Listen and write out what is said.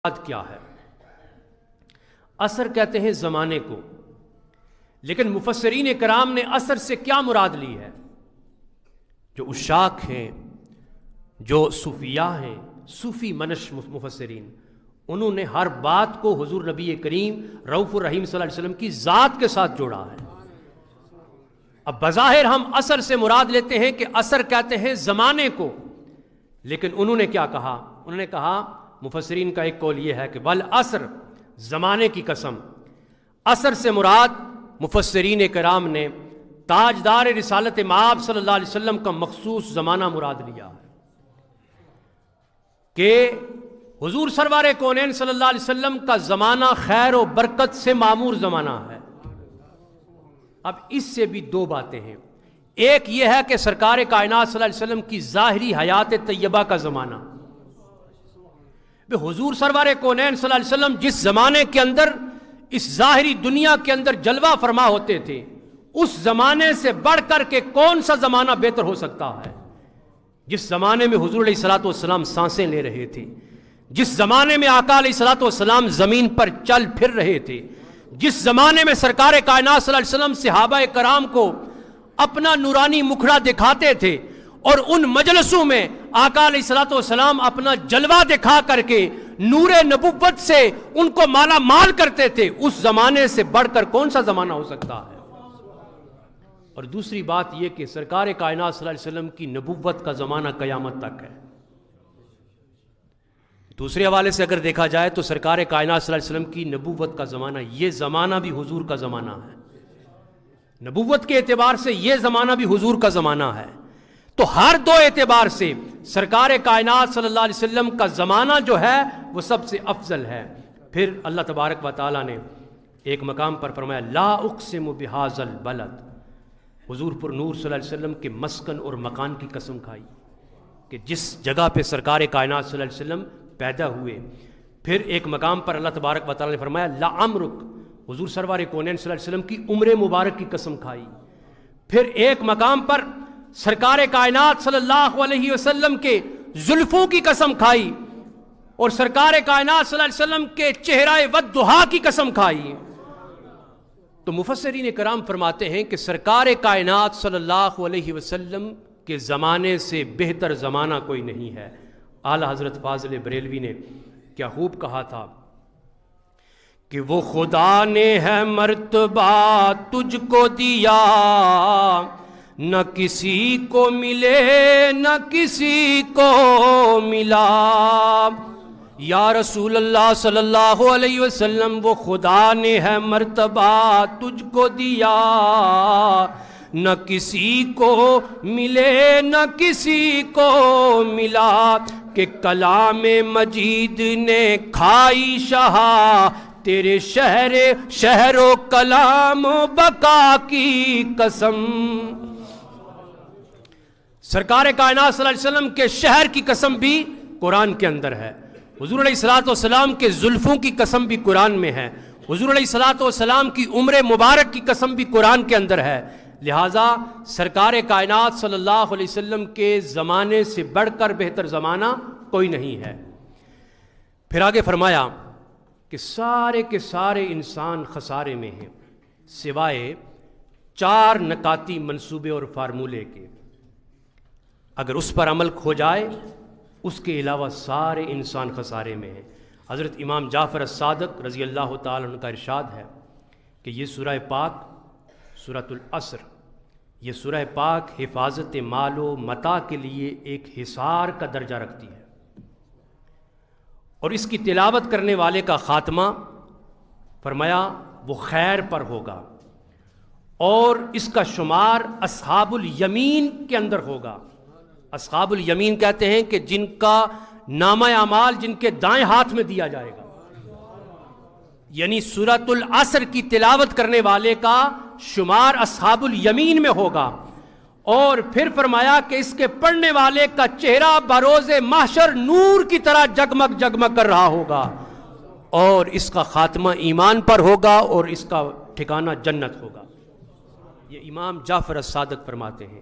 کیا ہے؟ عصر کہتے ہیں زمانے کو، لیکن مفسرین کرام نے عصر سے کیا مراد لی ہے؟ جو عشاق ہیں، جو صوفیاء ہیں، صوفی منش مفسرین، انہوں نے ہر بات کو حضور نبی کریم رؤوف الرحیم صلی اللہ علیہ وسلم کی ذات کے ساتھ جوڑا ہے۔ اب بظاہر ہم عصر سے مراد لیتے ہیں کہ عصر کہتے ہیں زمانے کو، لیکن انہوں نے کیا کہا؟ انہوں نے کہا، مفسرین کا ایک قول یہ ہے کہ والعصر، زمانے کی قسم۔ عصر سے مراد مفسرین کرام نے تاجدار رسالت مآب صلی اللہ علیہ وسلم کا مخصوص زمانہ مراد لیا ہے کہ حضور سرور کونین صلی اللہ علیہ وسلم کا زمانہ خیر و برکت سے معمور زمانہ ہے۔ اب اس سے بھی دو باتیں ہیں، ایک یہ ہے کہ سرکار کائنات صلی اللہ علیہ وسلم کی ظاہری حیات طیبہ کا زمانہ، حضور سرور کونین صلی اللہ علیہ وسلم جس زمانے کے اندر اس ظاہری دنیا کے اندر جلوہ فرما ہوتے تھے، اس زمانے سے بڑھ کر کے کون سا زمانہ بہتر ہو سکتا ہے؟ جس زمانے میں حضور علیہ الصلوۃ والسلام سانسیں لے رہے تھے، جس زمانے میں آقا علیہ الصلوۃ والسلام زمین پر چل پھر رہے تھے، جس زمانے میں سرکار کائنات صلی اللہ علیہ وسلم صحابہ کرام کو اپنا نورانی مکھڑا دکھاتے تھے، اور ان مجلسوں میں آقا علیہ الصلوۃ والسلام اپنا جلوہ دکھا کر کے نور نبوت سے ان کو مالا مال کرتے تھے، اس زمانے سے بڑھ کر کون سا زمانہ ہو سکتا ہے؟ اور دوسری بات یہ کہ سرکار کائنات صلی اللہ علیہ وسلم کی نبوت کا زمانہ قیامت تک ہے۔ دوسرے حوالے سے اگر دیکھا جائے تو سرکار کائنات صلی اللہ علیہ وسلم کی نبوت کا زمانہ، یہ زمانہ بھی حضور کا زمانہ ہے۔ نبوت کے اعتبار سے یہ زمانہ بھی حضور کا زمانہ ہے، تو ہر دو اعتبار سے سرکار کائنات صلی اللہ علیہ وسلم کا زمانہ جو ہے وہ سب سے افضل ہے۔ پھر اللہ تبارک و تعالیٰ نے ایک مقام پر فرمایا لا اقسم بہذا البلد، حضور پر نور صلی اللہ علیہ وسلم کے مسکن اور مکان کی قسم کھائی کہ جس جگہ پہ سرکار کائنات صلی اللہ علیہ وسلم پیدا ہوئے۔ پھر ایک مقام پر اللہ تبارک و تعالیٰ نے فرمایا لعمرک، حضور سرور کونین صلی اللہ علیہ وسلم کی عمر مبارک کی قسم کھائی۔ پھر ایک مقام پر سرکار کائنات صلی اللہ علیہ وسلم کے زلفوں کی قسم کھائی، اور سرکار کائنات صلی اللہ علیہ وسلم کے چہرہ والضحیٰ کی قسم کھائی۔ تو مفسرین کرام فرماتے ہیں کہ سرکار کائنات صلی اللہ علیہ وسلم کے زمانے سے بہتر زمانہ کوئی نہیں ہے۔ اعلیٰ حضرت فاضل بریلوی نے کیا خوب کہا تھا کہ وہ خدا نے ہے مرتبہ تجھ کو دیا، نہ کسی کو ملے نہ کسی کو ملا۔ یا رسول اللہ صلی اللہ علیہ وسلم، وہ خدا نے ہے مرتبہ تجھ کو دیا، نہ کسی کو ملے نہ کسی کو ملا، کہ کلام مجید نے کھائی شہا تیرے شہر و کلام و بقا کی قسم۔ سرکار کائنات صلی اللہ علیہ وسلم کے شہر کی قسم بھی قرآن کے اندر ہے، حضور علیہ الصلوۃ والسلام کے زلفوں کی قسم بھی قرآن میں ہے، حضور علیہ الصلوۃ والسلام کی عمر مبارک کی قسم بھی قرآن کے اندر ہے۔ لہٰذا سرکار کائنات صلی اللہ علیہ وسلم کے زمانے سے بڑھ کر بہتر زمانہ کوئی نہیں ہے۔ پھر آگے فرمایا کہ سارے کے سارے انسان خسارے میں ہیں سوائے 4 نکاتی منصوبے اور فارمولے کے، اگر اس پر عمل کھو جائے اس کے علاوہ سارے انسان خسارے میں ہیں۔ حضرت امام جعفر الصادق رضی اللہ تعالیٰ عنہ کا ارشاد ہے کہ یہ سورہ پاک، سورۃ العصر، یہ سورہ پاک حفاظت مال و متاع کے لیے ایک حصار کا درجہ رکھتی ہے، اور اس کی تلاوت کرنے والے کا خاتمہ فرمایا وہ خیر پر ہوگا، اور اس کا شمار اصحاب الیمین کے اندر ہوگا۔ اصحاب الیمین کہتے ہیں کہ جن کا نامہ اعمال جن کے دائیں ہاتھ میں دیا جائے گا، یعنی سورۃ العصر کی تلاوت کرنے والے کا شمار اصحاب الیمین میں ہوگا۔ اور پھر فرمایا کہ اس کے پڑھنے والے کا چہرہ بروز محشر نور کی طرح جگمگ جگمگ کر رہا ہوگا، اور اس کا خاتمہ ایمان پر ہوگا، اور اس کا ٹھکانہ جنت ہوگا۔ یہ امام جعفر الصادق فرماتے ہیں۔